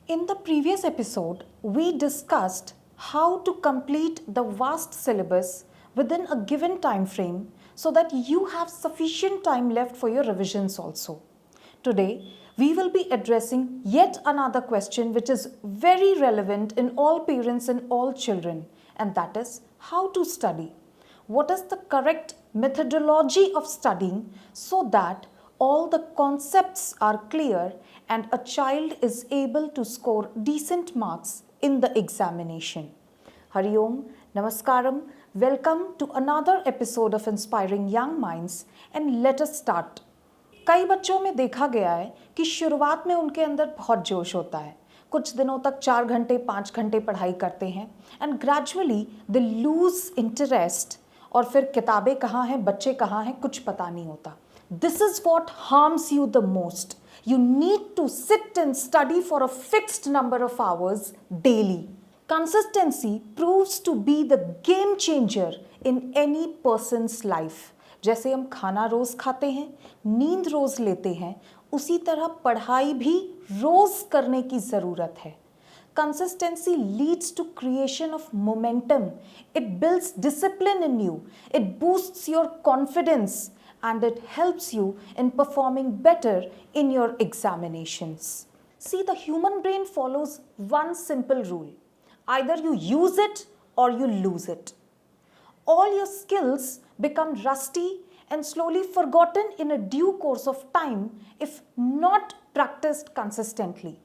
In the previous episode, we discussed how to complete the vast syllabus within a given time frame so that you have sufficient time left for your revisions also. Today, we will be addressing yet another question which is very relevant in all parents and all children, and that is how to study. What is the correct methodology of studying so that all the concepts are clear and a child is able to score decent marks in the examination. Hari Om, Namaskaram, welcome to another episode of Inspiring Young Minds and let us start. कई बच्चों में देखा गया है कि शुरुआत में उनके अंदर बहुत जोश होता है, कुछ दिनों तक 4 घंटे 5 घंटे पढ़ाई करते हैं and gradually they lose interest और फिर किताबें कहाँ हैं, बच्चे कहाँ हैं, कुछ पता नहीं होता. This is what harms you the most. You need to sit and study for a fixed number of hours daily. Consistency proves to be the game changer in any person's life. जैसे हम खाना रोज खाते हैं, नींद रोज लेते हैं, उसी तरह पढ़ाई भी रोज करने की जरूरत है. Consistency leads to creation of momentum. It builds discipline in you. It boosts your confidence and it helps you in performing better in your examinations. See, the human brain follows one simple rule. Either you use it or you lose it. All your skills become rusty and slowly forgotten in a due course of time if not practiced consistently.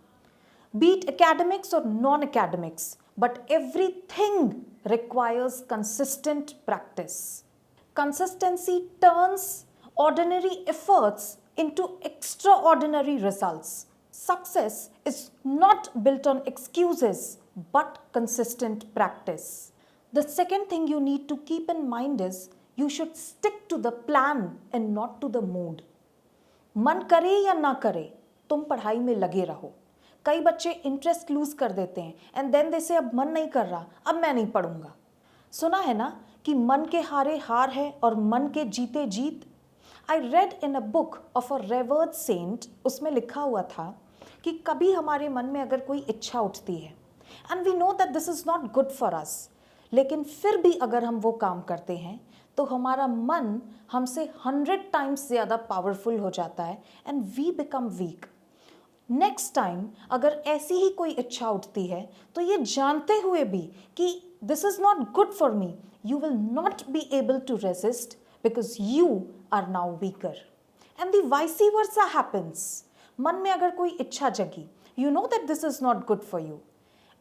Be it academics or non-academics, but everything requires consistent practice. Consistency turns ordinary efforts into extraordinary results. Success is not built on excuses, but consistent practice. The second thing you need to keep in mind is you should stick to the plan and not to the mood. मन करे या ना करे, तुम पढ़ाई में लगे रहो. कई बच्चे इंटरेस्ट लूज कर देते हैं एंड देन दे से अब मन नहीं कर रहा, अब मैं नहीं पढ़ूंगा. सुना है ना कि मन के हारे हार है और मन के जीते जीत. I read in a book of a revered saint, उसमें लिखा हुआ था कि कभी हमारे मन में अगर कोई इच्छा उठती है and we know that this is not good for us, लेकिन फिर भी अगर हम वो काम करते हैं तो हमारा मन हमसे 100 टाइम्स ज़्यादा पावरफुल हो जाता है and we become weak. Next time अगर ऐसी ही कोई इच्छा उठती है तो ये जानते हुए भी कि this is not good for me, you will not be able to resist because you are now weaker. And the vice versa happens. मन में अगर कोई इच्छा जगी, you know that this is not good for you.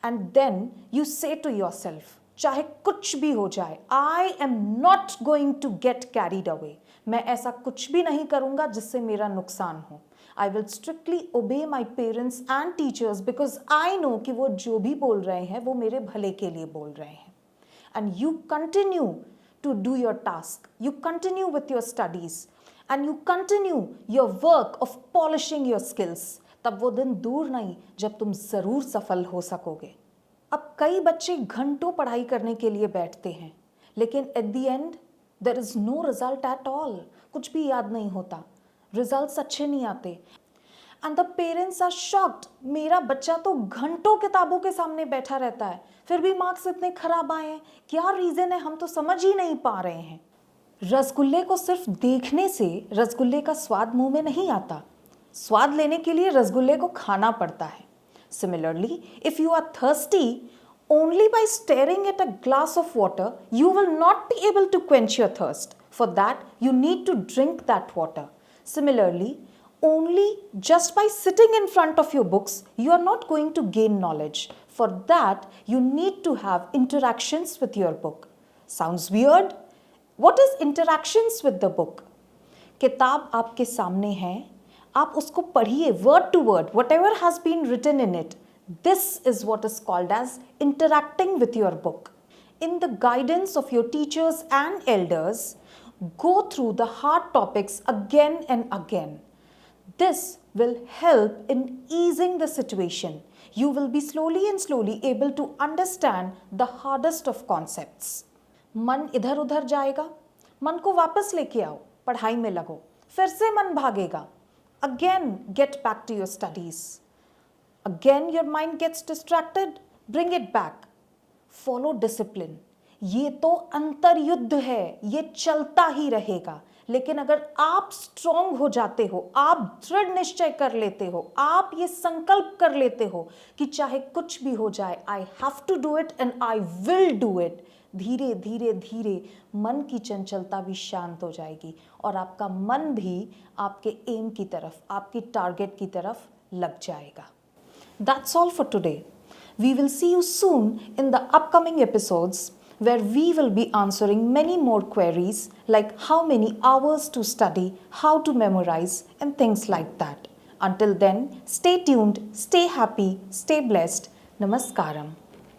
And then you say to yourself, चाहे कुछ भी हो जाए, I am not going to get carried away. मैं ऐसा कुछ भी नहीं करूँगा जिससे मेरा नुकसान हो. I will strictly obey my parents and teachers because I know कि वो जो भी बोल रहे हैं वो मेरे भले के लिए बोल रहे हैं. And you continue to do your task, you continue with your studies and you continue your work of polishing your skills. तब वो दिन दूर नहीं जब तुम ज़रूर सफल हो सकोगे. अब कई बच्चे घंटों पढ़ाई करने के लिए बैठते हैं लेकिन at the end there is no result at all. कुछ भी याद नहीं होता, रिजल्ट्स अच्छे नहीं आते and the parents are shocked. मेरा बच्चा तो घंटों किताबों के सामने बैठा रहता है फिर भी मार्क्स इतने खराब आए हैं, क्या रीज़न है, हम तो समझ ही नहीं पा रहे हैं. रसगुल्ले को सिर्फ देखने से रसगुल्ले का स्वाद मुंह में नहीं आता, स्वाद लेने के लिए रसगुल्ले को खाना पड़ता है. Similarly if you are thirsty, only by staring at a glass of water you will not be able to quench your thirst. For that you need to drink that water. Similarly, only just by sitting in front of your books you are not going to gain knowledge. For that you need to have interactions with your book. Sounds weird? What is interactions with the book? किताब आपके सामने है, आप उसको पढ़िए word to word, whatever has been written in it. This is what is called as interacting with your book. In the guidance of your teachers and elders, go through the hard topics again and again. This will help in easing the situation. You will be slowly and slowly able to understand the hardest of concepts. मन इधर उधर जाएगा, मन को वापस लेके आओ, पढ़ाई में लगो, फिर से मन भागेगा. Again, get back to your studies. Again, your mind gets distracted, bring it back. Follow discipline. ये तो अंतर्युद्ध है, ये चलता ही रहेगा. लेकिन अगर आप स्ट्रांग हो जाते हो, आप दृढ़ निश्चय कर लेते हो, आप ये संकल्प कर लेते हो कि चाहे कुछ भी हो जाए, I have to do it and I will do it, धीरे धीरे धीरे मन की चंचलता भी शांत हो जाएगी और आपका मन भी आपके एम की तरफ, आपकी टारगेट की तरफ लग जाएगा. That's all for today. We will see you soon in the upcoming episodes where we will be answering many more queries like how many hours to study, how to memorize, and things like that. Until then, stay tuned, stay happy, stay blessed. Namaskaram.